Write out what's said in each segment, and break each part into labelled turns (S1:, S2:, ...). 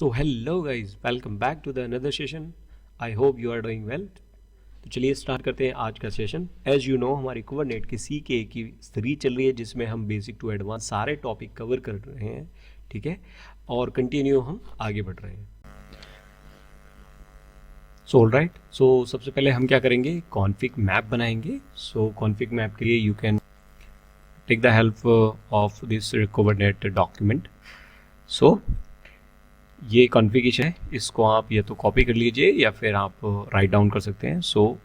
S1: So hello guys, welcome back to the another session. I hope you are doing well. तो चलिए start करते हैं आज का सेशन। एज यू नो, हमारी कुबरनेट की CK की सीरीज चल रही है जिसमें हम बेसिक टू एडवांस सारे टॉपिक कवर कर रहे हैं, ठीक है, और कंटिन्यू हम आगे बढ़ रहे हैं। सो ऑलराइट, सो सबसे पहले हम क्या करेंगे, कॉन्फिग मैप बनाएंगे। सो कॉन्फिग मैप के लिए you can take the help of this Kubernetes document. So ये कॉन्फ़िगरेशन है, इसको आप या तो कॉपी कर लीजिए या फिर आप राइट डाउन कर सकते हैं। सो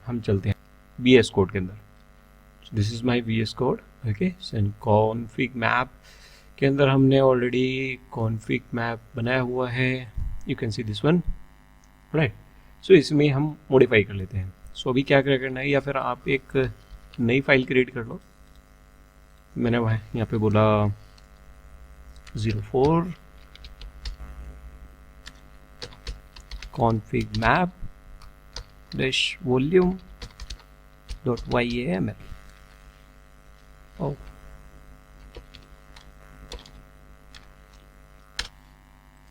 S1: हम चलते हैं VS कोड के अंदर। This is my VS code, okay. Config map के अंदर हमने ऑलरेडी कॉन्फ़िग मैप बनाया हुआ है, you can see this one, right. So इसमें हम मॉडिफाई कर लेते हैं। सो अभी क्या करना है, या फिर आप एक नई फाइल क्रिएट कर लो। मैंने वहाँ यहाँ पे बोला 04 config map dash volume.yaml. oh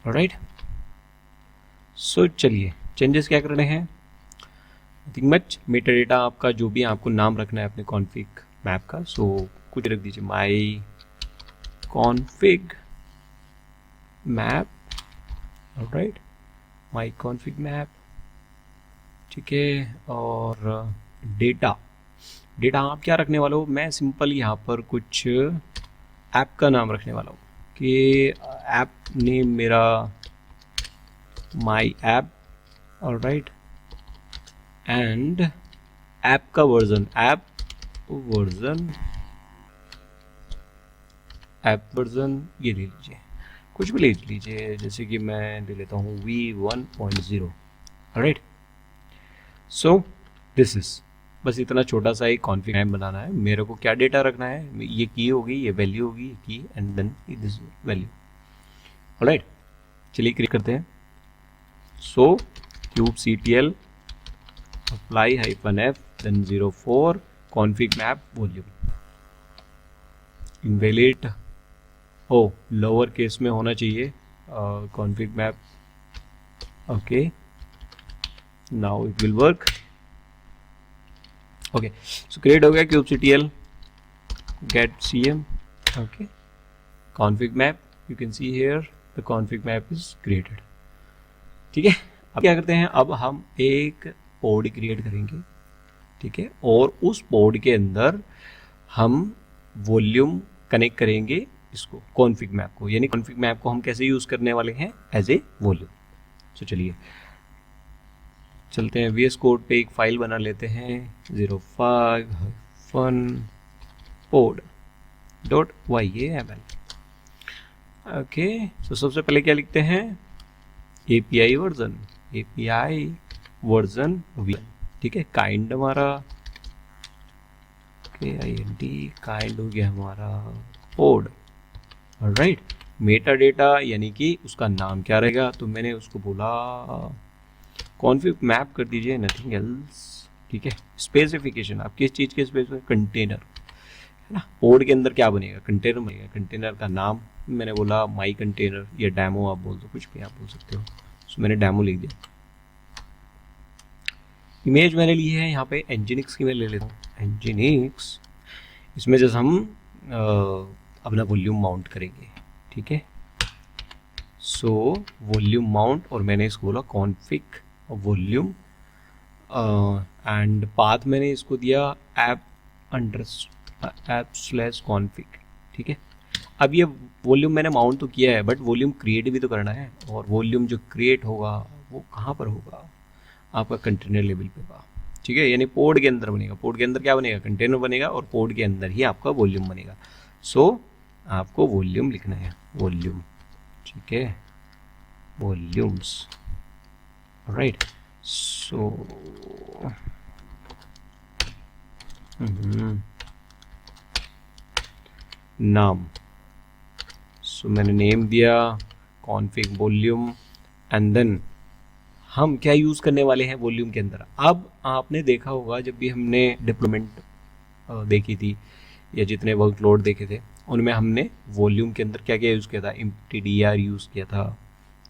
S1: alright, so चलिए चेंजेस क्या करने हैं, नथिंग मच। मेटा डेटा आपका जो भी आपको नाम रखना है अपने कॉन्फिग मैप का, सो कुछ रख दीजिए माई कॉन्फिग मैप, ऑलराइट, माई कॉन्फिग मैप, ठीक है। और डेटा आप क्या रखने वाले हो, मैं सिंपल यहाँ पर कुछ ऐप का नाम रखने वाला हूँ कि ऐप नेम मेरा my app, alright, and app का वर्जन, ऐप वर्जन ये ले लीजिए, कुछ भी ले लीजिए, जैसे कि मैं ले लेता हूँ V1.0, right. So this is बस इतना छोटा सा एक कॉन्फिग मैप बनाना है। मेरे को क्या डेटा रखना है, ये की होगी, ये वैल्यू होगी, key and then this value, right. चलिए क्लिक करते हैं। सो kubectl apply -f then 04 config map volume invalid, O lower case में होना चाहिए config map, okay, now it will work, okay. So create हो गया kubectl get cm, ओके, config map, you can see here the config map is created, ठीक है। अब क्या करते हैं, अब हम एक पोड क्रिएट करेंगे, ठीक है, और उस पोड के अंदर हम वॉल्यूम कनेक्ट करेंगे इसको, कॉन्फिग मैप को, यानी कॉन्फिग मैप को हम कैसे यूज करने वाले हैं, एज ए वॉल्यूम। तो चलिए चलते हैं VS कोड पे, एक फाइल बना लेते हैं 05-pod.yaml, ओके। तो सबसे पहले क्या लिखते हैं, API वर्जन V1, ठीक है। काइंड हमारा काइंड हो गया हमारा पोड, राइट। मेटा डेटा यानी कि उसका नाम क्या रहेगा, तो मैंने उसको बोला कॉन्फिग मैप कर दीजिए, नथिंग एल्स, ठीक है। स्पेसिफिकेशन आप किस चीज़ के स्पेसिफिक, कंटेनर है ना, पोड के अंदर क्या बनेगा, कंटेनर बनेगा। कंटेनर का नाम मैंने बोला माई कंटेनर, या डैमो आप बोल दो, कुछ भी आप बोल सकते हो। तो मैंने डैमो लिख दिया। इमेज मैंने ली है यहाँ पे एनजिनिक्स की, मैं ले लेता हूँ एनजिनिक्स। इसमें जैसे हम अपना वॉल्यूम माउंट करेंगे, ठीक है। सो वॉल्यूम माउंट, और मैंने इसको बोला कॉन्फिग वॉल्यूम, एंड पाथ मैंने इसको दिया app/config, ठीक है। अब ये वॉल्यूम मैंने माउंट तो किया है, बट वॉल्यूम क्रिएट भी तो करना है, और वॉल्यूम जो क्रिएट होगा वो कहाँ पर होगा, आपका कंटेनर लेवल पे होगा, ठीक है, यानी पोड के अंदर बनेगा। पोड के अंदर क्या बनेगा, कंटेनर बनेगा, और पोड के अंदर ही आपका वॉल्यूम बनेगा। सो आपको वॉल्यूम लिखना है, वॉल्यूम, ठीक है, वॉल्यूम्स, राइट। सो नाम, सो मैंने नेम दिया कॉन्फिग वॉल्यूम, एंड देन हम क्या यूज़ करने वाले हैं वॉल्यूम के अंदर। अब आपने देखा होगा जब भी हमने डिप्लॉयमेंट देखी थी या जितने वर्कलोड देखे थे, उनमें हमने वॉल्यूम के अंदर क्या क्या यूज़ किया था, mtdr यूज़ किया था,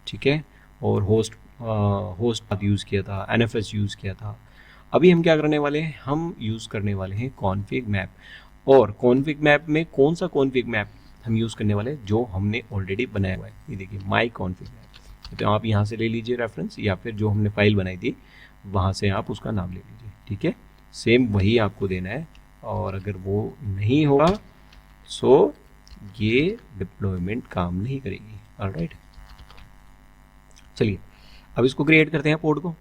S1: ठीक है, और होस्ट यूज़ किया था, NFS यूज़ किया था। अभी हम क्या करने वाले हैं, हम यूज़ करने वाले हैं कॉन्फिग मैप। और कॉन्फिग मैप में कौन सा कॉन्फिग मैप हम यूज़ करने वाले हैं, जो हमने ऑलरेडी बनाया हुआ है। ये देखिए माई कॉन्फिग मैप, तो आप यहाँ से ले लीजिए रेफरेंस, या फिर जो हमने फाइल बनाई थी वहाँ से आप उसका नाम ले लीजिए, ठीक है। सेम वही आपको देना है, और अगर वो नहीं होगा सो ये डिप्लॉयमेंट काम नहीं करेगी। ऑलराइट, चलिए अब इसको क्रिएट करते हैं पोर्ट को।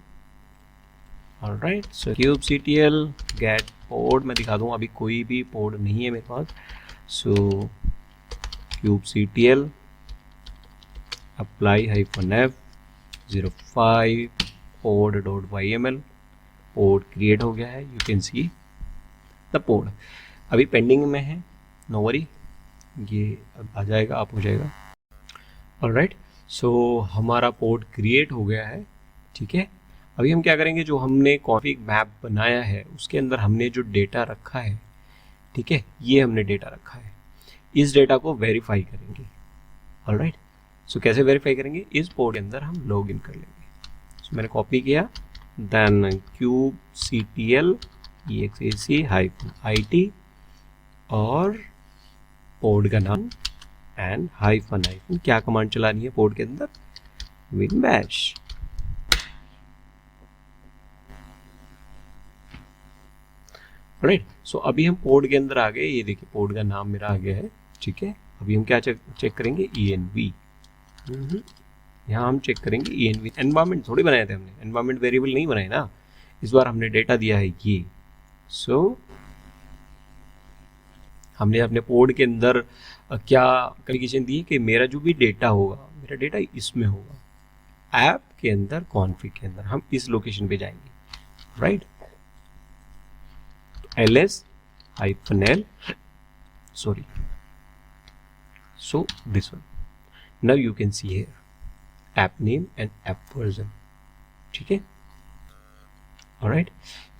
S1: ऑलराइट, सो kubectl get पोर्ट, मैं दिखा दूँ अभी कोई भी पोर्ट नहीं है मेरे पास। सो kubectl apply -f 05 pod.yml, port create हो गया है, you can see the port. अभी पेंडिंग में है, नो वरी, ये अब आ जाएगा, आप हो जाएगा। ऑलराइट, सो हमारा पोर्ट क्रिएट हो गया है, ठीक है। अभी हम क्या करेंगे, जो हमने कॉन्फिग मैप बनाया है उसके अंदर हमने जो डेटा रखा है, ठीक है, ये हमने डेटा रखा है, इस डेटा को वेरीफाई करेंगे। ऑलराइट, सो कैसे वेरीफाई करेंगे, इस पोर्ट के अंदर हम लॉग इन कर लेंगे। सो मैंने कॉपी किया, देन kubectl exec-it और पोर्ट का नाम एंड हाइफन क्या कमांड चलानी है पोर्ट के अंदर, winbash। राइट, सो अभी हम पोर्ट के अंदर आ गए, ये देखिए पोर्ट का नाम मेरा आ गया है, ठीक है। अभी हम क्या चेक करेंगे, env, यहाँ हम चेक करेंगे env। एनवायरमेंट थोड़ी बनाए थे हमने, एनवायरमेंट वेरिएबल नहीं बनाए ना, इस बार हमने डेटा दिया है ये। सो हमने अपने पोर्ट के अंदर क्या कंडीशन दी कि मेरा जो भी डेटा होगा, मेरा डेटा इसमें होगा, ऐप के अंदर कॉन्फिग के अंदर हम इस लोकेशन पे जाएंगे। Right, ls-l, sorry, so this one, now you can see here app name and app version, ठीक है। ऑलराइट,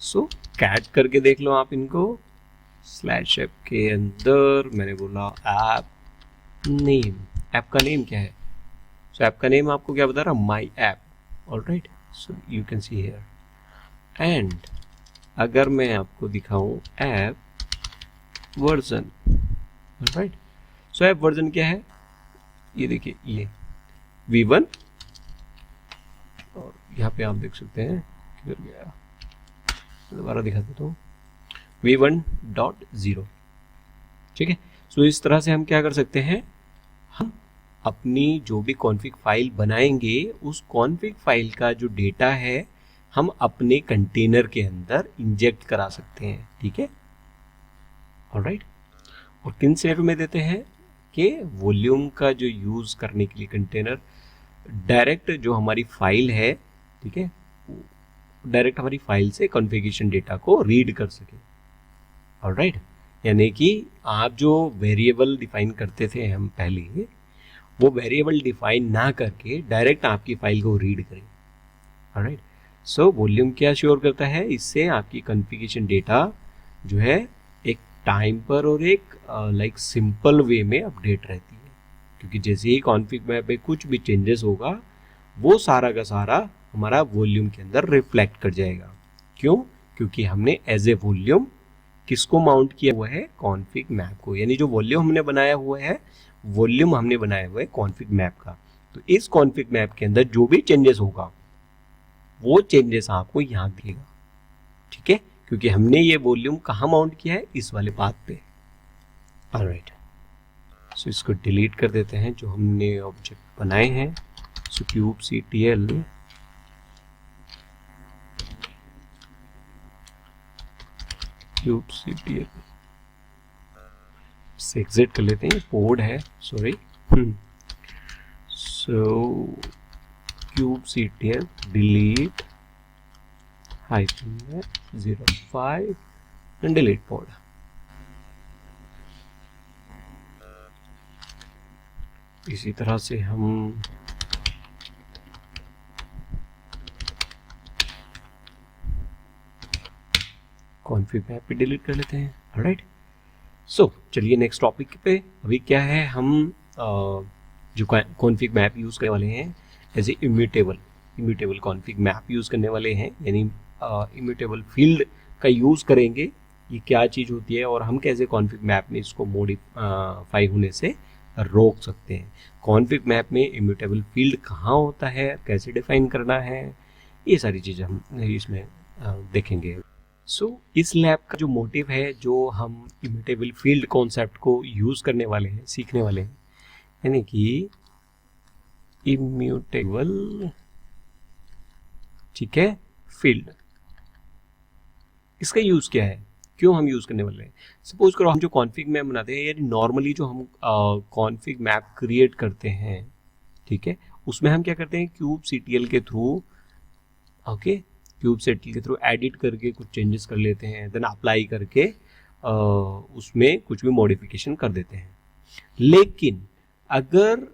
S1: सो कैट करके देख लो आप इनको, स्लैश ऐप के अंदर मैंने बोला ऐप नेम, ऐप का नेम क्या है, सो ऐप का नेम आपको क्या बता रहा, my app. Alright, so you can see here, and अगर मैं आपको दिखाऊं ऐप वर्जन, राइट, सो ऐप वर्जन क्या है, ये देखिए ये v1, और यहाँ पे आप देख सकते हैं किधर गया, दोबारा दिखा देता हूँ, v1.0, ठीक है। सो इस तरह से हम क्या कर सकते हैं, हम अपनी जो भी कॉन्फिग फाइल बनाएंगे उस कॉन्फिग फाइल का जो डेटा है हम अपने कंटेनर के अंदर इंजेक्ट करा सकते हैं, ठीक है। ऑलराइट, और किन सिनेरियो में देते हैं कि वॉल्यूम का जो यूज करने के लिए कंटेनर डायरेक्ट जो हमारी फाइल है, ठीक है, डायरेक्ट हमारी फाइल से कॉन्फ़िगरेशन डेटा को रीड कर सके। ऑलराइट, यानी कि आप जो वेरिएबल डिफाइन करते थे हम पहले, वो वेरिएबल डिफाइन ना करके डायरेक्ट आपकी फाइल को रीड करें। ऑलराइट, सो वॉल्यूम क्या श्योर करता है, इससे आपकी कॉन्फ़िगरेशन डेटा जो है एक टाइम पर और एक लाइक सिंपल वे में अपडेट रहती है, क्योंकि जैसे ही कॉन्फिग मैप में कुछ भी चेंजेस होगा वो सारा का सारा हमारा वॉल्यूम के अंदर रिफ्लेक्ट कर जाएगा। क्यों, क्योंकि हमने एज ए वॉल्यूम किसको माउंट किया हुआ है, कॉन्फिग मैप को, यानी जो वॉल्यूम हमने बनाया हुआ है, वॉल्यूम हमने बनाया हुआ है कॉन्फिग मैप का। तो इस कॉन्फिग मैप के अंदर जो भी चेंजेस होगा वो चेंजेस आपको यहाँ दिखेगा, ठीक है, क्योंकि हमने ये वॉल्यूम कहाँ माउंट किया है, इस वाले पाथ पे। ऑलराइट, सो इसको डिलीट कर देते हैं जो हमने ऑब्जेक्ट बनाए हैं। सो kubectl से एग्जिट कर लेते हैं, पोर्ट है, sorry. So kubectl delete -05 and delete pod। इसी तरह से हम कॉन्फिग मैप भी डिलीट कर लेते हैं। ऑलराइट, सो चलिए नेक्स्ट टॉपिक पे। अभी क्या है, हम जो कॉन्फिग मैप यूज करने वाले हैं as a immutable config map use करने वाले हैं, यानी इम्यूटेबल फील्ड का यूज़ करेंगे। ये क्या चीज़ होती है और हम कैसे कॉन्फिग मैप में इसको मॉडिफाई होने से रोक सकते हैं। कॉन्फिग मैप में इम्यूटेबल फील्ड कहाँ होता है, कैसे डिफाइन करना है, ये सारी चीज़ें हम इसमें देखेंगे। इस लैब का जो मोटिव है, जो हम इम्यूटेबल फील्ड कॉन्सेप्ट को यूज़ करने वाले हैं, सीखने वाले हैं, यानी कि इम्यूटेबल, ठीक है, फील्ड, इसका यूज़ क्या है, क्यों हम यूज़ करने वाले हैं। सपोज करो हम जो कॉन्फिग मैप बनाते हैं, यानी नॉर्मली जो हम कॉन्फिग मैप क्रिएट करते हैं, ठीक है, उसमें हम क्या करते हैं, kubectl के थ्रू, ओके, kubectl के थ्रू एडिट करके कुछ चेंजेस कर लेते हैं, देन अप्लाई करके उसमें कुछ भी मॉडिफिकेशन कर देते हैं। लेकिन अगर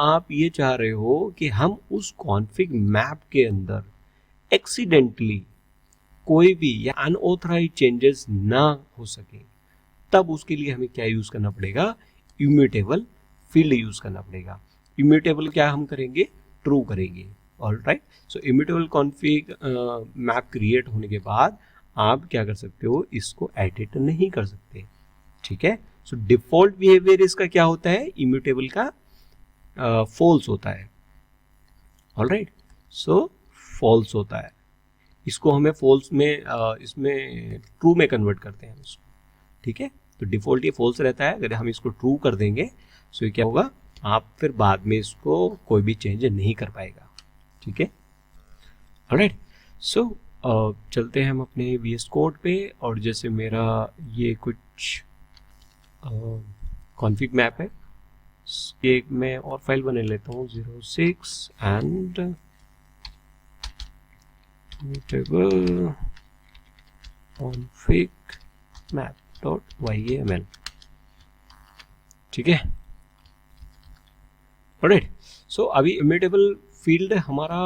S1: आप ये चाह रहे हो कि हम उस कॉन्फिग मैप के अंदर एक्सीडेंटली कोई भी या अनऑथराइज चेंजेस ना हो सके, तब उसके लिए हमें क्या यूज करना पड़ेगा, इम्यूटेबल फील्ड यूज करना पड़ेगा। इम्यूटेबल क्या हम करेंगे, ट्रू करेंगे। ऑलराइट, सो इम्यूटेबल कॉन्फिग मैप क्रिएट होने के बाद आप क्या कर सकते हो, इसको एडिट नहीं कर सकते, ठीक है। सो डिफॉल्ट बिहेवियर इसका क्या होता है, इम्यूटेबल का फॉल्स होता है। ऑलराइट, सो फॉल्स होता है, इसको हमें फॉल्स में इसमें ट्रू में कन्वर्ट करते हैं उसको, ठीक है। तो डिफॉल्ट ये फॉल्स रहता है, अगर हम इसको ट्रू कर देंगे सो ये क्या होगा, आप फिर बाद में इसको कोई भी चेंज नहीं कर पाएगा, ठीक है। ऑलराइट, सो चलते हैं हम अपने VS कोड पे, और जैसे मेरा ये कुछ कॉन्फिग मैप है, एक मैं और फाइल बना लेता हूँ 06 एंड immutable config map.yml, ठीक है। ऑलराइट, सो अभी इम्यूटेबल फील्ड हमारा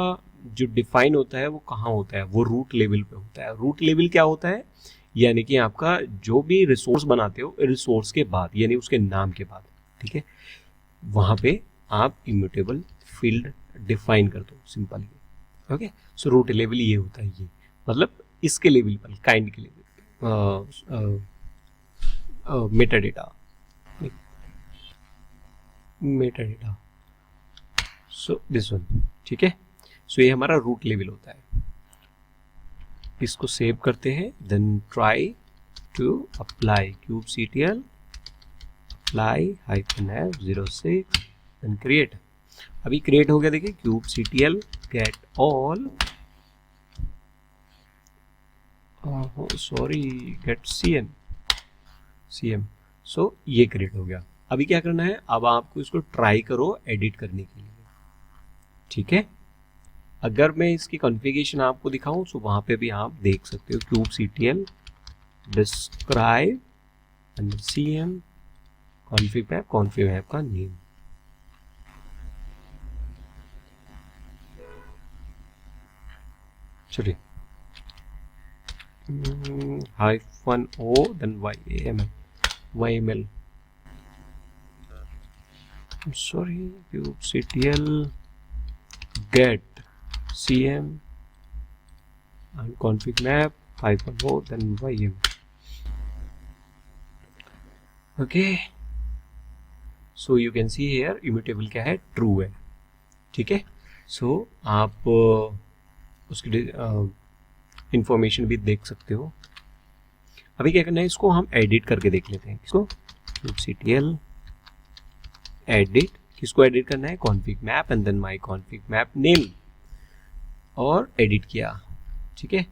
S1: जो डिफाइन होता है वो कहाँ होता है, वो रूट लेवल पे होता है। रूट लेवल क्या होता है, यानी कि आपका जो भी रिसोर्स बनाते हो, रिसोर्स के बाद, यानी उसके नाम के बाद, ठीक है, वहां पे आप इम्यूटेबल फील्ड डिफाइन कर दो, सिंपल ये। ओके, सो रूट लेवल ये होता है, ये मतलब इसके लेवल पर, काइंड के level, Meta data, so this one, ठीक है। सो ये हमारा रूट लेवल होता है। इसको सेव करते हैं, then try to apply kubectl apply -f 06 then create. अभी क्रिएट हो गया, देखिए kubectl get all, sorry, get cm, so ये क्रिएट हो गया। अभी क्या करना है, अब आपको इसको ट्राई करो एडिट करने के लिए, ठीक है। अगर मैं इसकी कॉन्फ़िगरेशन आपको दिखाऊं तो वहां पे भी आप देख सकते हो, kubectl describe and cm config map का नेम, चलिए, -o then yml, I'm sorry, kubectl get cm and config map -o then ym, okay, so you can see here immutable क्या है, ट्रू है, ठीक है। सो आप उसकी इंफॉर्मेशन भी देख सकते हो। अभी क्या करना है, इसको हम एडिट करके देख लेते हैं। इसको kubectl एडिट, किसको एडिट करना है, config map and then my config map name, और एडिट किया, ठीक है।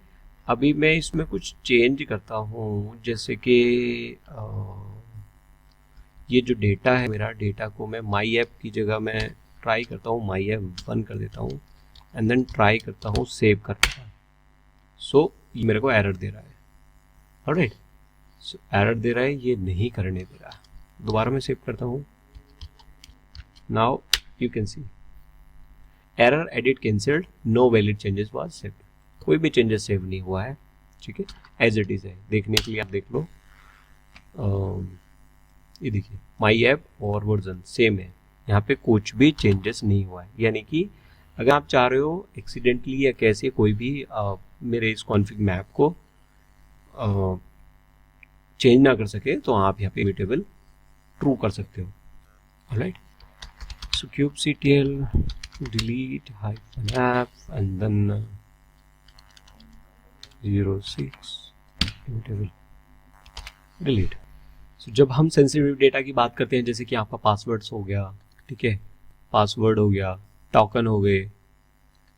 S1: अभी मैं इसमें कुछ चेंज करता हूँ, जैसे कि ये जो डेटा है, मेरा डेटा को मैं माई ऐप की जगह मैं ट्राई करता हूँ myApp1 कर देता हूँ, एंड देन ट्राई करता हूँ सेव करने का। सो ये मेरे को एरर दे रहा है, ऑलराइट, सो एरर दे रहा है, ये नहीं करने दे रहा। दोबारा मैं सेव करता हूँ, now you can see error edit cancelled, no valid changes was saved, कोई भी चेंजेस सेव नहीं हुआ है, ठीक है, एज इट इज है। देखने के लिए आप देख लो, ये देखिए माई ऐप और वर्जन सेम है, यहाँ पे कुछ भी चेंजेस नहीं हुआ है, यानी कि अगर आप चाह रहे हो एक्सीडेंटली या कैसे कोई भी मेरे इस कॉन्फ़िग मैप को चेंज ना कर सके, तो आप यहाँ पे इम्यूटेबल ट्रू कर सकते हो। Alright, so kubectl delete -app and then 06 immutable delete। सो जब हम सेंसिटिव डेटा की बात करते हैं, जैसे कि आपका पासवर्ड्स हो गया, ठीक है, पासवर्ड हो गया, टोकन हो गए,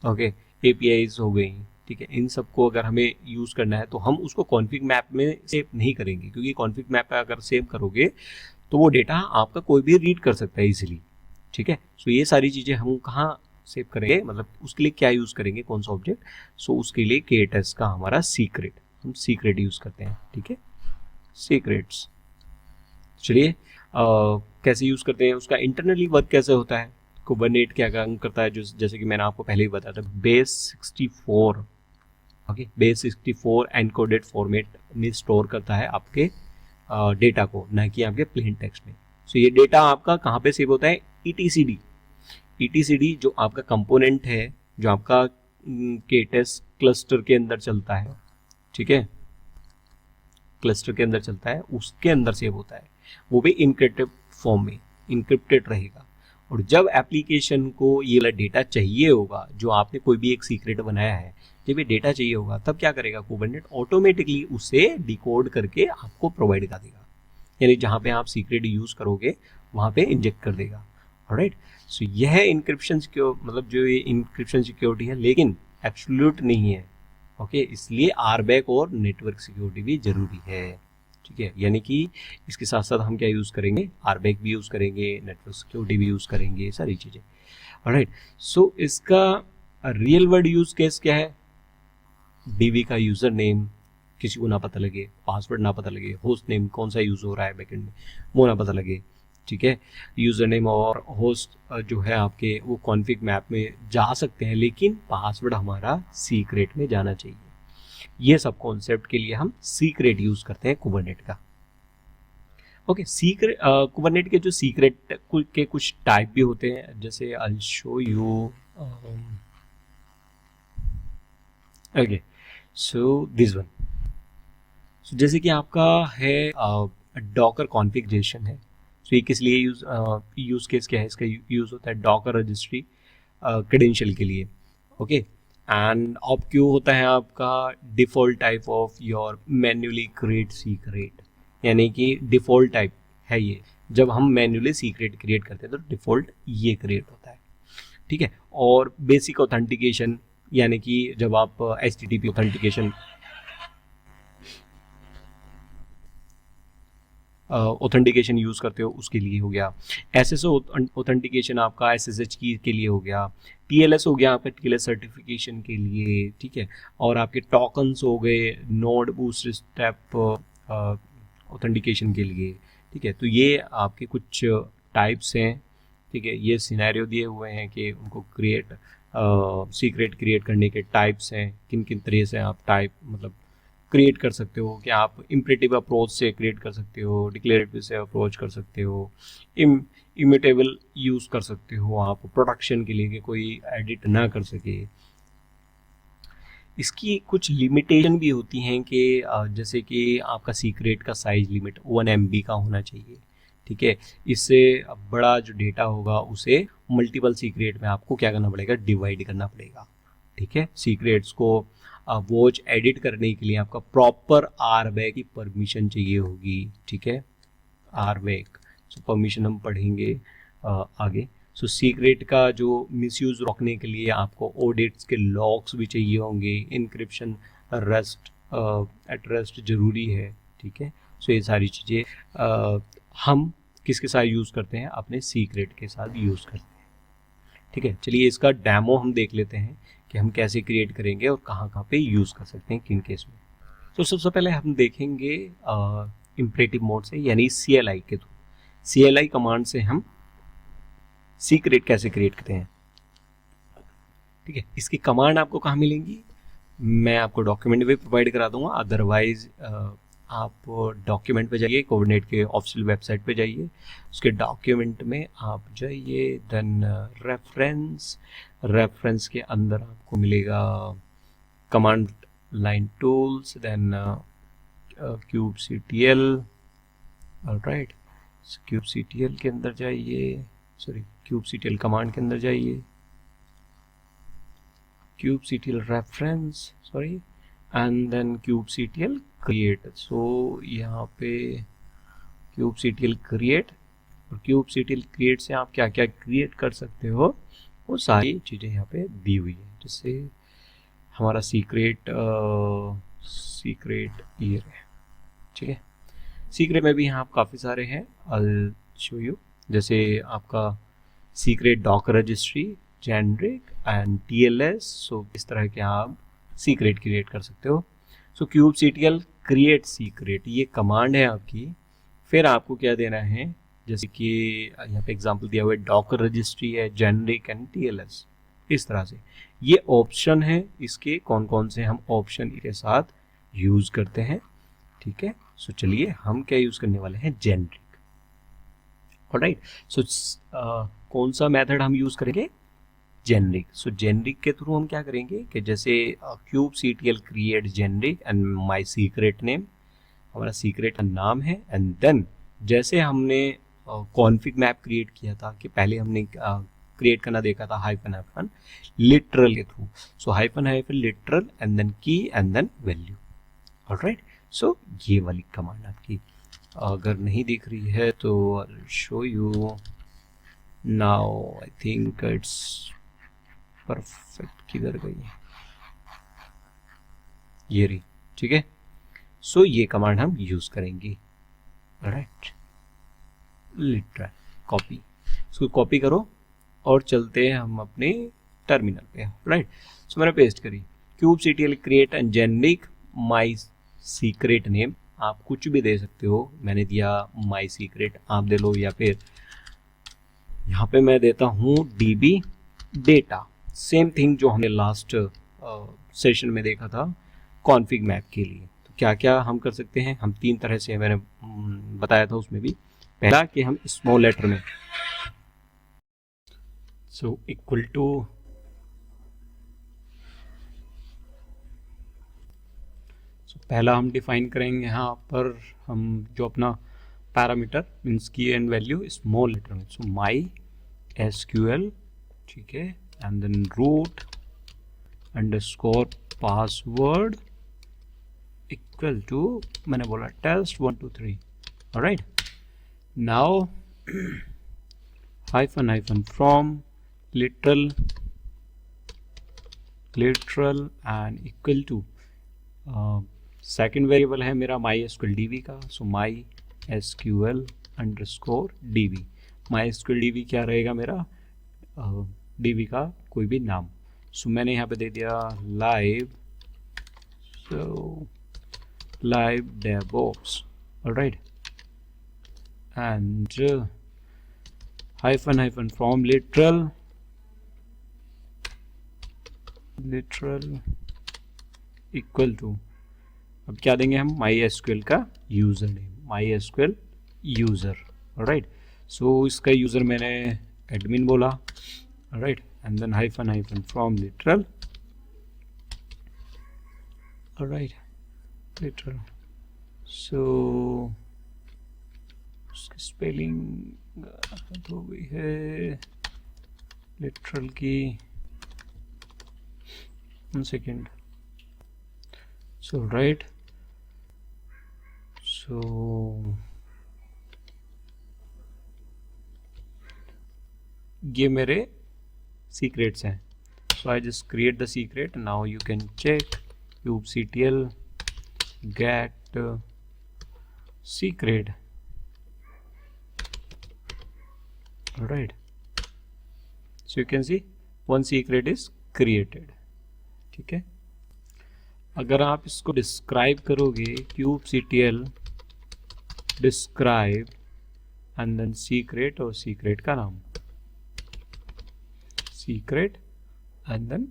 S1: ओके, APIs हो गई, ठीक है, इन सबको अगर हमें यूज़ करना है तो हम उसको कॉन्फ़िग मैप में सेव नहीं करेंगे, क्योंकि कॉन्फ़िग मैप पे अगर सेव करोगे तो वो डेटा आपका कोई भी रीड कर सकता है इजीली, ठीक है। सो ये सारी चीज़ें हम कहाँ सेव करेंगे, मतलब उसके लिए क्या यूज़ करेंगे, कौन सा ऑब्जेक्ट, सो उसके लिए KTest का हमारा सीक्रेट, हम सीक्रेट यूज़ करते हैं, ठीक है, सीक्रेट्स। चलिए कैसे यूज़ करते हैं, उसका इंटरनली वर्क कैसे होता है, कुबरनेट क्या काम करता है, जो जैसे कि मैंने आपको पहले ही बताया था, base 64, okay, base 64 encoded format में स्टोर करता है आपके डेटा को, ना कि आपके प्लेन टेक्स्ट में। सो ये डेटा आपका कहाँ पे सेव होता है, ETCD जो आपका कंपोनेंट है, जो आपका KTest क्लस्टर के अंदर चलता है, ठीक है, क्लस्टर के अंदर चलता है, उसके अंदर सेव होता है, वो भी इनक्रिप्टेड फॉर्म में, इनक्रिप्टेड रहेगा। और जब एप्लीकेशन को ये वाला डेटा चाहिए होगा, जो आपने कोई भी एक सीक्रेट बनाया है, जब ये डेटा चाहिए होगा, तब क्या करेगा कुबरनेट, ऑटोमेटिकली उसे डिकोड करके आपको प्रोवाइड कर देगा, यानी जहाँ पे आप सीक्रेट यूज़ करोगे वहाँ पे इंजेक्ट कर देगा। ऑलराइट, सो यह इंक्रिप्शन मतलब जो ये इंक्रिप्शन सिक्योरिटी है, लेकिन एब्सोल्यूट नहीं है, ओके, इसलिए RBAC और नेटवर्क सिक्योरिटी भी जरूरी है, ठीक है। यानी कि इसके साथ साथ हम क्या यूज़ करेंगे, RBAC भी यूज़ करेंगे, नेटवर्क सिक्योरिटी भी यूज़ करेंगे, सारी चीज़ें। ऑलराइट, सो इसका रियल वर्ल्ड यूज़ केस क्या है, DB का यूज़र नेम किसी को ना पता लगे, पासवर्ड ना पता लगे, होस्ट नेम कौन सा यूज़ हो रहा है बैकएंड में वो ना पता लगे, ठीक है। यूज़र नेम और होस्ट जो है आपके वो कॉन्फ़िग मैप में जा सकते हैं, लेकिन पासवर्ड हमारा सीक्रेट में जाना चाहिए। ये सब कॉन्सेप्ट के लिए हम सीक्रेट यूज़ करते हैं कुबरनेट का। ओके, सीक्रेट कुबरनेट के जो सीक्रेट के कुछ टाइप भी होते हैं, जैसे I will show you. Okay, so this one, so जैसे कि आपका है डॉकर कॉन्फ़िगरेशन है, सो ये किस लिए यूज़ केस क्या है, इसका यूज़ होता है डॉकर रजिस्ट्री क्रेडेंशियल के लिए, ओके। एंड अब क्यों होता है आपका default type of your manually create secret, यानी कि डिफ़ॉल्ट टाइप है ये, जब हम मैन्युअली सीक्रेट क्रिएट करते हैं तो डिफ़ॉल्ट ये क्रिएट होता है, ठीक है। और बेसिक ऑथेंटिकेशन, यानी कि जब आप HTTP ऑथेंटिकेशन ऑथेंटिकेशन यूज़ करते हो उसके लिए हो गया, SSO ऑथेंटिकेशन आपका SSH की के लिए हो गया, TLS हो गया आपका TLS सर्टिफिकेशन के लिए, ठीक है। और आपके टोकन्स हो गए नोड बूस्ट स्टेप ऑथेंटिकेशन के लिए, ठीक है। तो ये आपके कुछ टाइप्स हैं, ठीक है, ये सिनेरियो दिए हुए हैं कि उनको सीक्रेट क्रिएट करने के टाइप्स हैं, किन किन तरह से आप टाइप मतलब क्रिएट कर सकते हो, कि आप इम्परेटिव अप्रोच से क्रिएट कर सकते हो, डिक्लेरेटिव से अप्रोच कर सकते हो, इम्यूटेबल यूज़ कर सकते हो आप प्रोटेक्शन के लिए कि कोई एडिट ना कर सके। इसकी कुछ लिमिटेशन भी होती हैं कि जैसे कि आपका सीक्रेट का साइज लिमिट 1 MB का होना चाहिए, ठीक है। इससे बड़ा जो डेटा होगा उसे मल्टीपल सीक्रेट में आपको क्या करना पड़ेगा, डिवाइड करना पड़ेगा, ठीक है। सीक्रेट्स को वॉच एडिट करने के लिए आपका प्रॉपर RBAC की परमिशन चाहिए होगी, ठीक है, RBAC। सो परमिशन हम पढ़ेंगे आगे। सो सीक्रेट का जो मिसयूज़ रोकने के लिए आपको ऑडिट्स के लॉग्स भी चाहिए होंगे, इनक्रिप्शन रेस्ट एट रेस्ट ज़रूरी है, ठीक है। सो ये सारी चीज़ें हम किसके साथ यूज़ करते हैं, अपने सीक्रेट के साथ यूज़ करते हैं, ठीक है। चलिए इसका डेमो हम देख लेते हैं कि हम कैसे क्रिएट करेंगे और कहाँ कहाँ पे यूज़ कर सकते हैं, किन केस में। तो सबसे पहले हम देखेंगे इम्परेटिव मोड से, यानी CLI के थ्रू। CLI कमांड से हम सीक्रेट कैसे क्रिएट करते हैं, ठीक है। इसकी कमांड आपको कहाँ मिलेंगी, मैं आपको डॉक्यूमेंट में प्रोवाइड करा दूंगा, अदरवाइज आप डॉक्यूमेंट पे जाइए, कोऑर्डिनेट के ऑफिशियल वेबसाइट पे जाइए, उसके डॉक्यूमेंट में आप जाइए, देन रेफरेंस, रेफरेंस के अंदर आपको मिलेगा command line tools, then kubectl। Alright, kubectl के अंदर जाइए, सॉरी kubectl कमांड के अंदर जाइए, kubectl reference, sorry, and then kubectl create. So यहाँ पे kubectl क्रिएट, और kubectl क्रिएट से आप क्या क्या क्रिएट कर सकते हो वो सारी चीज़ें यहाँ पे दी हुई है। जैसे हमारा सीक्रेट ईयर है, ठीक है। सीक्रेट में भी यहाँ काफ़ी सारे हैं, I'll show you। जैसे आपका secret Docker registry, generic and TLS। सो इस तरह के आप सीक्रेट क्रिएट कर सकते हो। सो kubectl क्रिएट सीक्रेट ये कमांड है आपकी। फिर आपको क्या देना है, जैसे कि यहाँ पे एग्जांपल दिया हुआ है, डॉकर रजिस्ट्री है, जेनरिक एंड TLS। इस तरह से ये ऑप्शन है, इसके कौन कौन से हम ऑप्शन के साथ यूज करते हैं, ठीक है। सो चलिए हम क्या यूज करने वाले हैं, जेनरिक। ऑलराइट, सो कौन सा मेथड हम यूज करेंगे, जेनरिक। सो जेनरिक के थ्रू हम क्या करेंगे कि जैसे kubectl create generic and my secret name, हमारा सीक्रेट का नाम है, एंड देन जैसे हमने कॉन्फिग मैप क्रिएट किया था कि पहले हमने क्रिएट करना देखा था हाइफन लिटरल के थ्रू। So hyphen literal and then key and then value. Alright, so ये वाली कमांड आपकी अगर नहीं दिख रही है तो show you now. I think it's perfect. किधर गई है, ये रही, ठीक है। सो ये कमांड हम यूज करेंगे। राइट, लिटरल कॉपी, इसको कॉपी करो और चलते हैं हम अपने टर्मिनल पे। राइट, सो मैंने पेस्ट करी kubectl create and generic my secret name. आप कुछ भी दे सकते हो, मैंने दिया माई सीक्रेट, आप दे लो, या फिर यहाँ पे मैं देता हूँ db डेटा। सेम थिंग जो हमने लास्ट सेशन में देखा था कॉन्फिग मैप के लिए। तो क्या क्या हम कर सकते हैं, हम तीन तरह से मैंने बताया था उसमें भी। पहला कि हम स्मॉल लेटर में सो इक्वल टू पहला हम डिफाइन करेंगे यहाँ पर हम जो अपना parameter means key and value small letter में। सो माई SQL, ठीक है, and then root underscore password equal to, मैंने बोला test 1 2 3। Alright, now hyphen from literal and equal to second variable है मेरा MySQL DB का। So MySQL underscore DB। MySQL DB क्या रहेगा मेरा, DB का कोई भी नाम। सो मैंने यहाँ पे दे दिया live, so live DevOps। Alright, and hyphen from literal equal to, अब क्या देंगे हम, MySQL का user name, MySQL user. Alright, so इसका यूजर मैंने एडमिन बोला। Alright, and then hyphen from literal. Alright, literal, so उसकी स्पेलिंग गलत हो गई है लिटरल की, 1 सेकेंड। सो राइट, सो ये मेरे सीक्रेट्स हैं। So I just create the secret. Now you can check kubectl get secret। Alright, so you can see one secret is created, ठीक है। अगर आप इसको डिस्क्राइब करोगे kubectl describe and then secret, और सीक्रेट का नाम सीक्रेट एंड देन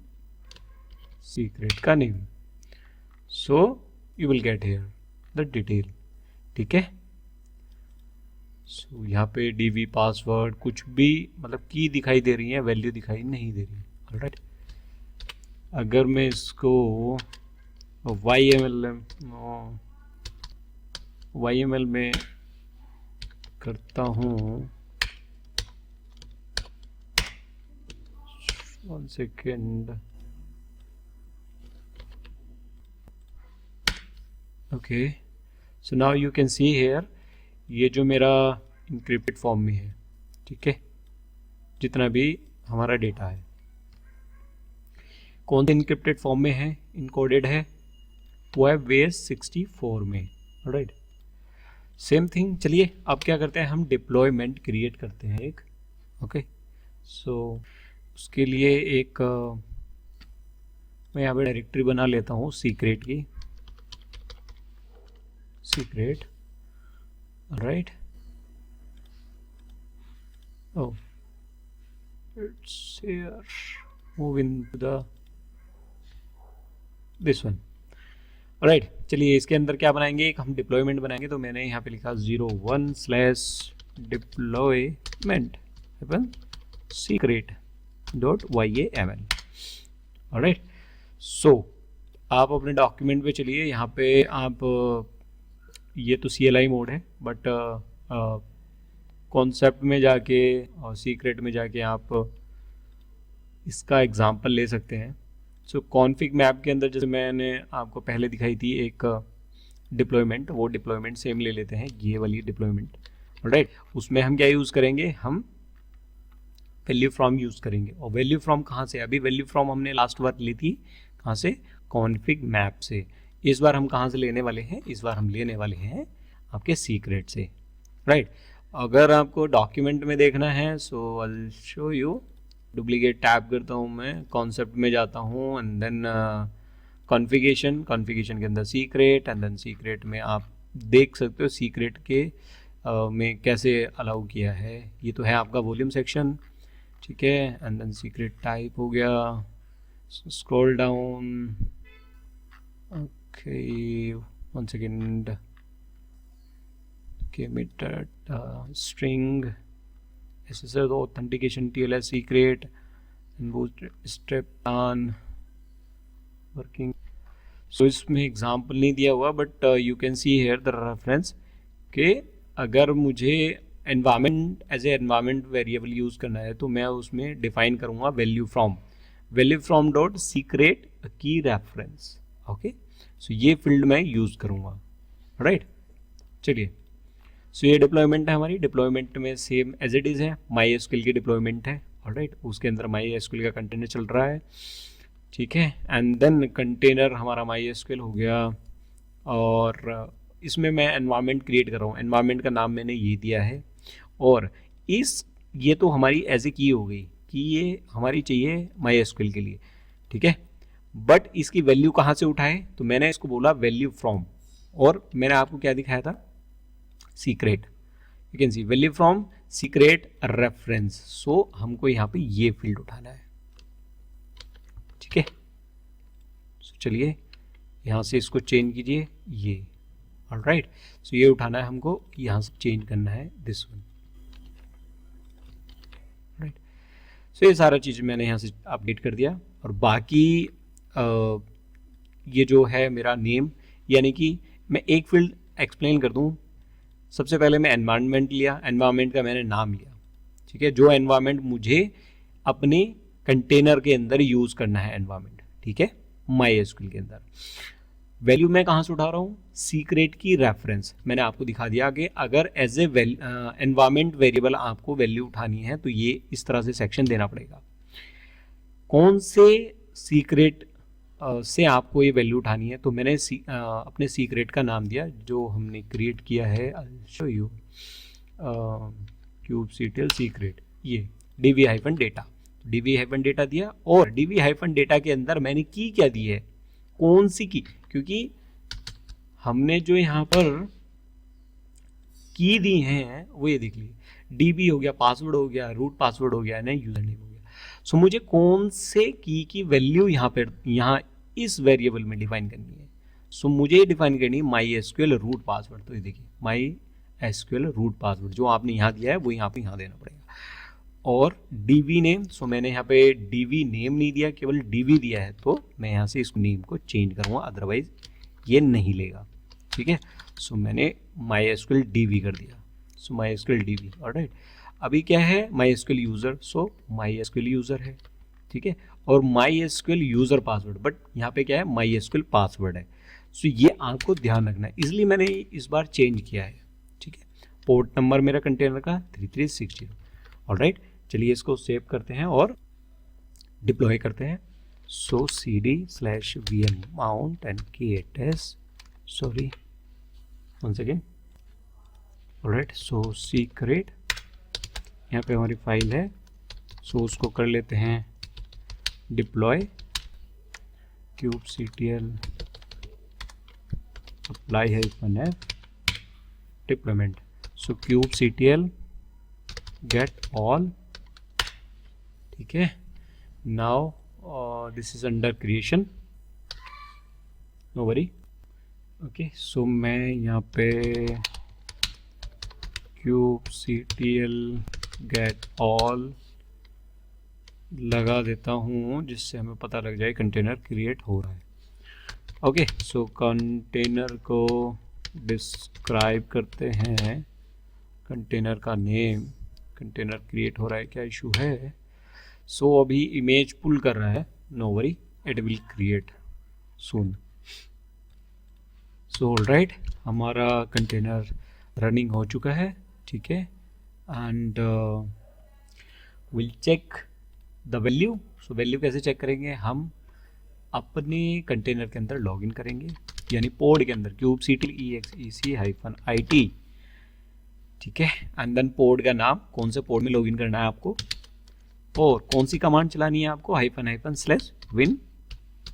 S1: सीक्रेट का name, so you will get here the detail, ठीक है। सो यहाँ पे DB पासवर्ड कुछ भी मतलब की दिखाई दे रही है, वैल्यू दिखाई नहीं दे रही। राइट। अगर मैं इसको YML में करता हूँ, 1 second, okay. So now you can see here, ये जो मेरा इंक्रिप्टेड फॉर्म में है, ठीक है, जितना भी हमारा डेटा है, कौन से इंक्रिप्टेड फॉर्म में है, इनकोडेड है, वो है बेस 64 में, राइट। सेम थिंग, चलिए अब क्या करते हैं, हम डिप्लॉयमेंट क्रिएट करते हैं एक, ओके। सो उसके लिए एक मैं यहाँ पे डायरेक्टरी बना लेता हूँ सीक्रेट की, secret, right. Oh, it's here, move into the this one, right. चलिए इसके अंदर क्या बनाएंगे, एक हम डिप्लॉयमेंट बनाएंगे, तो मैंने यहाँ पे लिखा 01/deployment secret.yaml, राइट। सो आप अपने डॉक्यूमेंट पे चलिए, यहाँ पे आप ये तो CLI मोड है, बट कॉन्सेप्ट में जाके और सीक्रेट में जाके आप इसका एग्जांपल ले सकते हैं। सो कॉन्फिग मैप के अंदर जैसे मैंने आपको पहले दिखाई थी एक डिप्लॉयमेंट, वो डिप्लॉयमेंट सेम ले लेते हैं, ये वाली डिप्लॉयमेंट, राइट। उसमें हम क्या यूज़ करेंगे, हम वैल्यू फ्रॉम यूज़ करेंगे। और वैल्यू फ्रॉम कहाँ से, अभी वैल्यू फ्रॉम हमने लास्ट बार ली थी कहाँ से, कॉन्फिग मैप से। इस बार हम कहाँ से लेने वाले हैं, इस बार हम लेने वाले हैं आपके सीक्रेट से, राइट। अगर आपको डॉक्यूमेंट में देखना है, so I will show you, duplicate tab करता हूँ मैं, कॉन्सेप्ट में जाता हूँ, एंड देन कॉन्फ़िगरेशन के अंदर सीक्रेट, एंड देन सीक्रेट में आप देख सकते हो सीक्रेट के में कैसे अलाउ किया है। ये तो है आपका वॉल्यूम सेक्शन, ठीक है, एंड देन सीक्रेट टाइप हो गया, scroll down, okay, 1 second, string SSL authentication TLS secret and bootstrap on working। So इसमें एग्जाम्पल नहीं दिया हुआ, but you can see here the reference कि अगर मुझे environment as a environment variable use करना है तो मैं उसमें डिफाइन करूँगा वैल्यू फ्रॉम डॉट सीक्रेट की रेफरेंस, ओके। सो ये फील्ड में यूज़ करूँगा, राइट। चलिए, सो ये डिप्लॉयमेंट है हमारी, डिप्लॉयमेंट में सेम एज इट इज़ है, MySQL की डिप्लॉयमेंट है, ऑलराइट। उसके अंदर MySQL का कंटेनर चल रहा है, ठीक है, एंड देन कंटेनर हमारा MySQL हो गया, और इसमें मैं एनवायरनमेंट क्रिएट कर रहा हूँ, एनवायरनमेंट का नाम मैंने ये दिया है, और ये तो हमारी एज ए की हो गई कि ये हमारी चाहिए MySQL के लिए, ठीक है। बट इसकी वैल्यू कहाँ से उठाए, तो मैंने इसको बोला वैल्यू फ्रॉम, और मैंने आपको क्या दिखाया था, secret, you can see value from secret reference. So हमको यहाँ पे ये फील्ड उठाना है, ठीक है। सो चलिए यहाँ से इसको चेंज कीजिए, ये, ऑलराइट। सो ये उठाना है हमको, यहाँ से चेंज करना है दिस वन, राइट। सो ये सारा चीज़ मैंने यहाँ से अपडेट कर दिया, और बाकी ये जो है मेरा नेम, यानी कि मैं एक फील्ड एक्सप्लेन कर दूँ। सबसे पहले मैं एनवायरनमेंट लिया, एनवायरनमेंट का मैंने नाम लिया, ठीक है, जो एनवायरनमेंट मुझे अपने कंटेनर के अंदर यूज़ करना है एनवायरनमेंट, ठीक है, MySQL के अंदर। वैल्यू मैं कहाँ से उठा रहा हूँ, सीक्रेट की रेफरेंस। मैंने आपको दिखा दिया कि अगर एज ए एनवायरनमेंट वेरिएबल आपको वैल्यू उठानी है तो ये इस तरह से सेक्शन देना पड़ेगा। कौन से सीक्रेट से आपको ये वैल्यू उठानी है, तो मैंने अपने सीक्रेट का नाम दिया जो हमने क्रिएट किया है, आई will show you, kubectl secret, ये db-data, db-data दिया, और db-data के अंदर मैंने की क्या दी है, कौन सी की, क्योंकि हमने जो यहाँ पर की दी हैं वो ये देख लीजिए, db हो गया, पासवर्ड हो गया, रूट पासवर्ड हो गया, नहीं यूजर नेम हो गया। सो मुझे कौन से की वैल्यू यहाँ इस वेरिएबल में डिफाइन करनी है। सो मुझे डिफाइन करनी है MySQL रूट पासवर्ड। तो ये देखिए MySQL रूट पासवर्ड जो आपने यहाँ दिया है वो यहाँ पे यहाँ देना पड़ेगा। और dv नेम, सो मैंने यहाँ पे dv नेम नहीं दिया, केवल dv दिया है, तो मैं यहाँ से इस नेम को चेंज करूँगा, अदरवाइज ये नहीं लेगा, ठीक है। सो मैंने MySQL dv कर दिया, सो MySQL dv, ऑलराइट। अभी क्या है MySQL यूज़र, सो MySQL यूज़र है, ठीक है, और MySQL यूज़र पासवर्ड, बट यहाँ पे क्या है MySQL पासवर्ड है। सो ये आपको ध्यान रखना है, इसलिए मैंने इस बार चेंज किया है, ठीक है। पोर्ट नंबर मेरा कंटेनर का 3360, ऑलराइट। चलिए इसको सेव करते हैं और डिप्लॉय करते हैं। सो cd/vm mount and kts, sorry once again, alright. So secret, यहाँ पे हमारी फाइल है, सो उसको कर लेते हैं deploy kubectl apply -f deployment, so kubectl get all, ठीक है। Now this is under creation, no worry, okay. So मैं यहाँ पे kubectl get all लगा देता हूँ, जिससे हमें पता लग जाए कंटेनर क्रिएट हो रहा है, ओके। सो कंटेनर को डिस्क्राइब करते हैं, कंटेनर का नेम, कंटेनर क्रिएट हो रहा है, क्या इशू है। सो अभी इमेज पुल कर रहा है, no worry, it will create soon. So alright, हमारा कंटेनर रनिंग हो चुका है, ठीक है, and will check the value. So value कैसे चेक करेंगे, हम अपने कंटेनर के अंदर लॉगिन करेंगे, यानी पोड के अंदर kubectl exec-it, ठीक है, एंड देन पोड का नाम, कौन से पोड में लॉगिन करना है आपको, और कौन सी कमांड चलानी है आपको, --win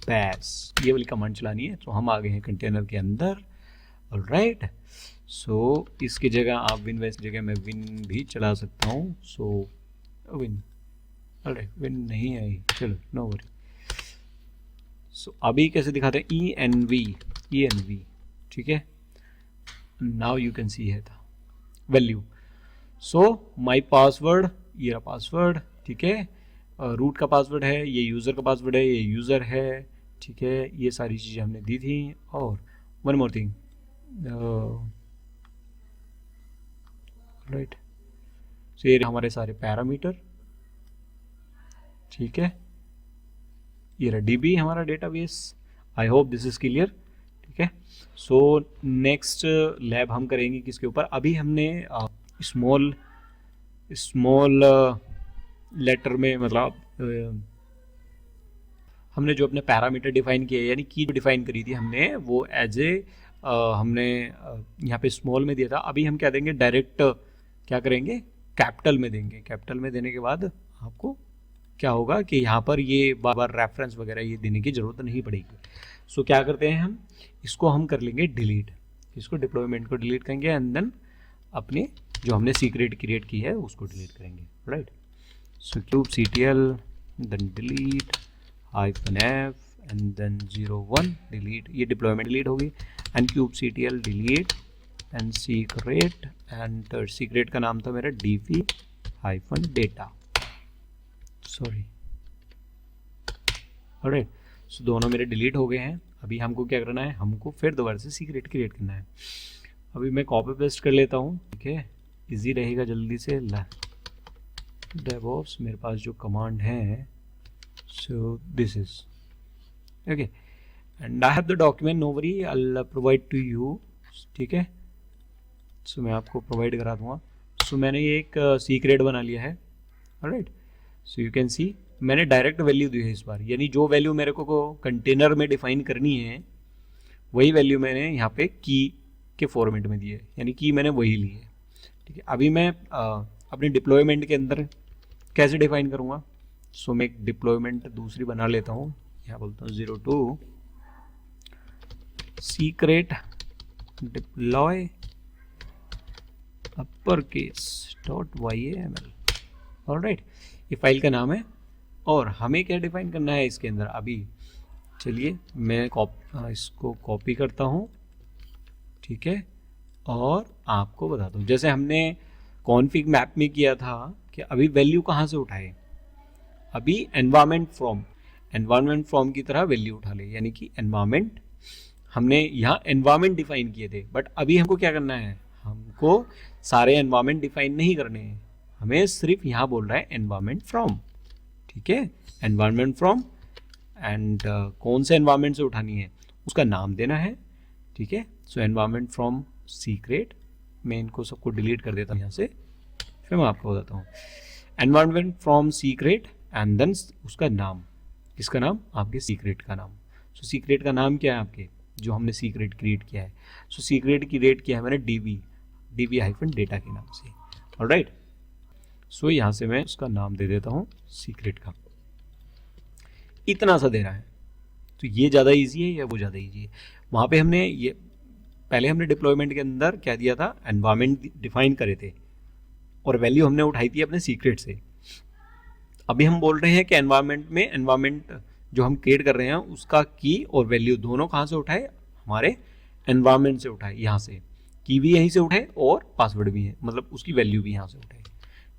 S1: bash, ये वाली कमांड चलानी है। तो हम आ गए हैं कंटेनर के अंदर, ऑलराइट। सो इसकी जगह आप विन bash जगह मैं विन भी चला सकता हूँ, सो विन, ऑलराइट, विन नहीं आई, चलो नो वरी। सो अभी कैसे दिखाते हैं, env, ठीक है। नाउ यू कैन सी है था वैल्यू। सो माई पासवर्ड, ये रहा पासवर्ड, ठीक है, रूट का पासवर्ड है, ये यूज़र का पासवर्ड है, ये यूज़र है, ठीक है, ये सारी चीज़ें हमने दी थी। और वन मोर थिंग, राइट, सो ये हमारे सारे पैरामीटर, ठीक है, ये रहा DB हमारा database. I hope this is clear, ठीक है। सो नेक्स्ट लैब हम करेंगे किसके ऊपर, अभी हमने स्मॉल लेटर में, मतलब हमने जो अपने पैरामीटर डिफाइन किए, यानी की डिफाइन करी थी हमने, वो एज ए हमने यहाँ पे स्मॉल में दिया था। अभी हम क्या देंगे, डायरेक्ट क्या करेंगे, कैपिटल में देंगे। कैपिटल में देने के बाद आपको क्या होगा कि यहाँ पर ये बार बार रेफरेंस वगैरह ये देने की ज़रूरत नहीं पड़ेगी। सो क्या करते हैं हम, इसको हम कर लेंगे डिलीट, इसको डिप्लॉयमेंट को डिलीट करेंगे, एंड देन अपने जो हमने सीक्रेट क्रिएट की है उसको डिलीट करेंगे, right. So kubectl then delete -f and then 01 delete, ये डिप्लॉयमेंट डिलीट होगी, and kubectl delete and secret, and secret का नाम था मेरा dv-data, सॉरी, ऑलराइट। सो दोनों मेरे डिलीट हो गए हैं। अभी हमको क्या करना है, हमको फिर दोबारा से सीक्रेट क्रिएट करना है। अभी मैं कॉपी पेस्ट कर लेता हूँ, ठीक है, इजी रहेगा, जल्दी से DevOps मेरे पास जो कमांड है, so this is okay, and I have the document, no worry, I will provide to you, ठीक है। सो मैं आपको प्रोवाइड करा दूंगा। सो मैंने ये एक सीक्रेट बना लिया है, ऑलराइट। सो यू कैन सी मैंने डायरेक्ट वैल्यू दी है इस बार, यानी जो वैल्यू मेरे को कंटेनर में डिफाइन करनी है वही वैल्यू मैंने यहाँ पे की के फॉर्मेट में दी है, यानी की मैंने वही ली है, ठीक है। अभी मैं अपने डिप्लॉयमेंट के अंदर कैसे डिफाइन करूँगा, सो मैं एक डिप्लॉयमेंट दूसरी बना लेता हूँ, यहाँ बोलता हूँ 02 सीक्रेट डिप्लॉय uppercase.yml, ऑलराइट, ये फाइल का नाम है। और हमें क्या डिफाइन करना है इसके अंदर, अभी चलिए मैं इसको कॉपी करता हूँ, ठीक है, और आपको बताता हूँ। जैसे हमने कॉन्फिग मैप में किया था, कि अभी वैल्यू कहाँ से उठाए, अभी एनवायरमेंट फ्रॉम की तरह वैल्यू उठा ले, यानी कि एनवायरमेंट, हमने यहाँ एनवायरमेंट डिफाइन किए थे, बट अभी हमको क्या करना है, हमको सारे एनवायरमेंट डिफाइन नहीं करने हैं, हमें सिर्फ यहाँ बोल रहा है एनवायरमेंट फ्रॉम, ठीक है, एनवायरमेंट फ्रॉम, एंड कौन से एनवायरमेंट से उठानी है उसका नाम देना है, ठीक है। सो एनवायरमेंट फ्रॉम सीक्रेट, मैं इनको सबको डिलीट कर देता हूँ यहाँ से, फिर मैं आपको बताता हूँ। Environment from secret and then उसका नाम, किसका नाम, आपके सीक्रेट का नाम। सो सीक्रेट का नाम क्या है आपके, जो हमने सीक्रेट क्रिएट किया है, सो सीक्रेट क्रिएट किया है मैंने डीवी हाइफन डेटा के नाम से, ऑलराइट। सो यहाँ से मैं उसका नाम दे देता हूँ सीक्रेट का, इतना सा देना है। तो ये ज़्यादा इजी है या वो ज़्यादा इजी है, वहाँ पे हमने ये पहले हमने डिप्लॉयमेंट के अंदर क्या दिया था, एनवायरमेंट डिफाइन करे थे और वैल्यू हमने उठाई थी अपने सीक्रेट से। अभी हम बोल रहे हैं कि एनवायरमेंट में, एनवायरमेंट जो हम क्रिएट कर रहे हैं उसका की और वैल्यू दोनों कहाँ से उठाए, हमारे एनवायरमेंट से उठाए, यहाँ से की भी यहीं से उठाए और पासवर्ड भी है, मतलब उसकी वैल्यू भी यहाँ से उठाए,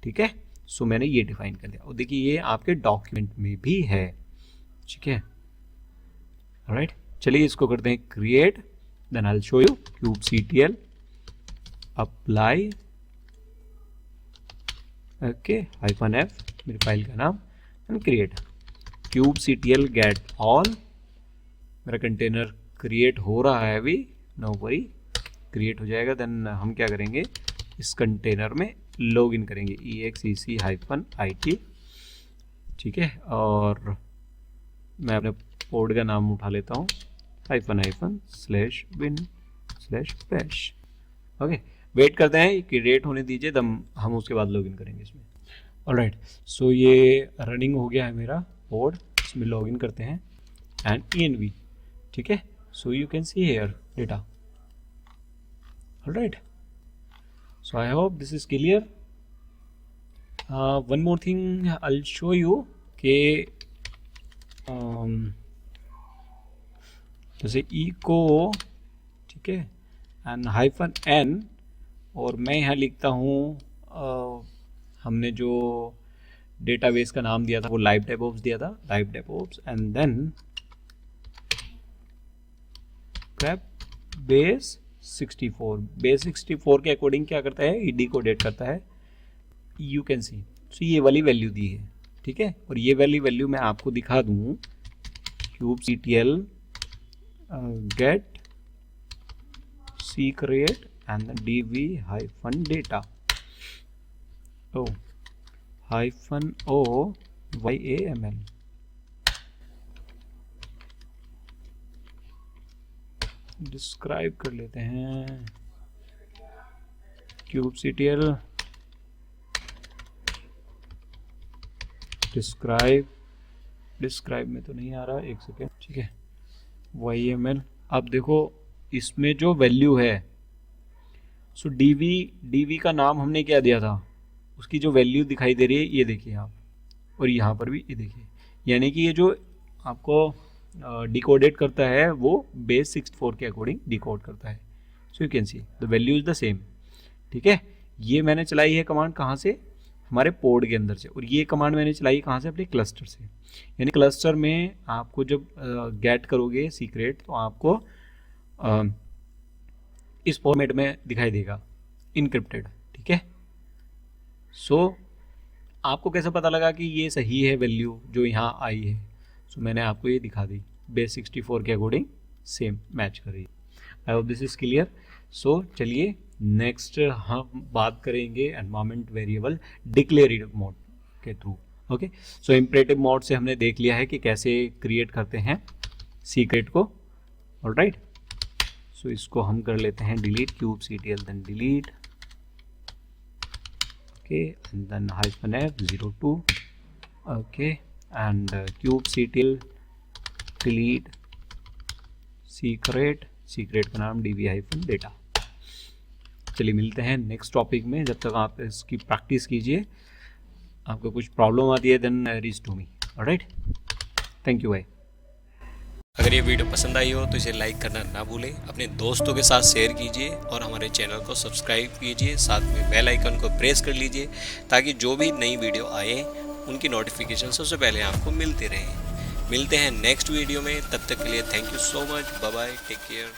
S1: ठीक है। सो मैंने ये डिफाइन कर दिया और देखिए ये आपके डॉक्यूमेंट में भी है, ठीक है, ऑलराइट। चलिए इसको करते हैं create, then I will show you kubectl apply, okay, -f मेरी फाइल का नाम, and create kubectl get all, मेरा कंटेनर क्रिएट हो रहा है अभी, नो वरी, क्रिएट हो जाएगा। देन हम क्या करेंगे, इस कंटेनर में लॉग इन करेंगे exec-it, ठीक है, और मैं अपने पोर्ट का नाम उठा लेता हूँ /bin/bash, ओके। वेट करते हैं कि रेट होने दीजिए, तब हम उसके बाद लॉगिन करेंगे इसमें, ऑलराइट। सो ये रनिंग हो गया है मेरा पोर्ट, इसमें लॉगिन करते हैं एंड env, ठीक है। So you can see here data, alright. So I hope this is clear. One more thing I will show you के जैसे इको, ठीक है, एंड -n, और मैं यहाँ लिखता हूँ हमने जो डेटाबेस का नाम दिया था वो लाइव डेवऑप्स दिया था, live DevOps, and then base 64, base 64 के अकॉर्डिंग क्या करता है, ईडी को डेट करता है, यू कैन सी। सो ये वाली वैल्यू दी है, ठीक है, और ये वाली वैल्यू मैं आपको दिखा दूँ, kubectl get secret and dv hyphen data, o YAML, describe कर लेते हैं kubectl डिस्क्राइब में तो नहीं आ रहा, एक सेकेंड, ठीक है, YAML। अब देखो इसमें जो वैल्यू है, सो dv का नाम हमने क्या दिया था, उसकी जो वैल्यू दिखाई दे रही है ये देखिए आप, और यहाँ पर भी ये देखिए, यानी कि ये जो आपको डिकोडेट करता है वो बेस 64 के अकॉर्डिंग डिकोड करता है। So you can see the value is the same, ठीक है। ये मैंने चलाई है कमांड कहाँ से, हमारे पोर्ट के अंदर से, और ये कमांड मैंने चलाई कहाँ से, अपने क्लस्टर से, यानी क्लस्टर में आपको जब गेट करोगे सीक्रेट तो आपको इस फॉर्मेट में दिखाई देगा, इनक्रिप्टेड, ठीक है। सो आपको कैसे पता लगा कि ये सही है वैल्यू जो यहाँ आई है, सो मैंने आपको ये दिखा दी, बेस 64 के अकॉर्डिंग सेम मैच कर रही है। I hope this is clear. So चलिए नेक्स्ट हम बात करेंगे एनवायरमेंट वेरिएबल डिक्लेरेटिव मोड के through, okay. So imperative mode से हमने देख लिया है कि कैसे क्रिएट करते हैं सीक्रेट को, ऑलराइट। सो इसको हम कर लेते हैं delete, kubectl then delete, okay, and then -f02, okay, and kubectl delete secret का नाम dv-data। चलिए मिलते हैं नेक्स्ट टॉपिक में, जब तक आप इसकी प्रैक्टिस कीजिए, आपको कुछ प्रॉब्लम आती है then reach to me, alright. Thank you भाई। अगर ये वीडियो पसंद आई हो तो इसे लाइक करना ना भूलें, अपने दोस्तों के साथ शेयर कीजिए और हमारे चैनल को सब्सक्राइब कीजिए, साथ में बेल आइकन को प्रेस कर लीजिए ताकि जो भी नई वीडियो आए उनकी नोटिफिकेशन सबसे पहले आपको मिलते रहें। मिलते हैं नेक्स्ट वीडियो में, तब तक के लिए thank you so much, bye bye, take care.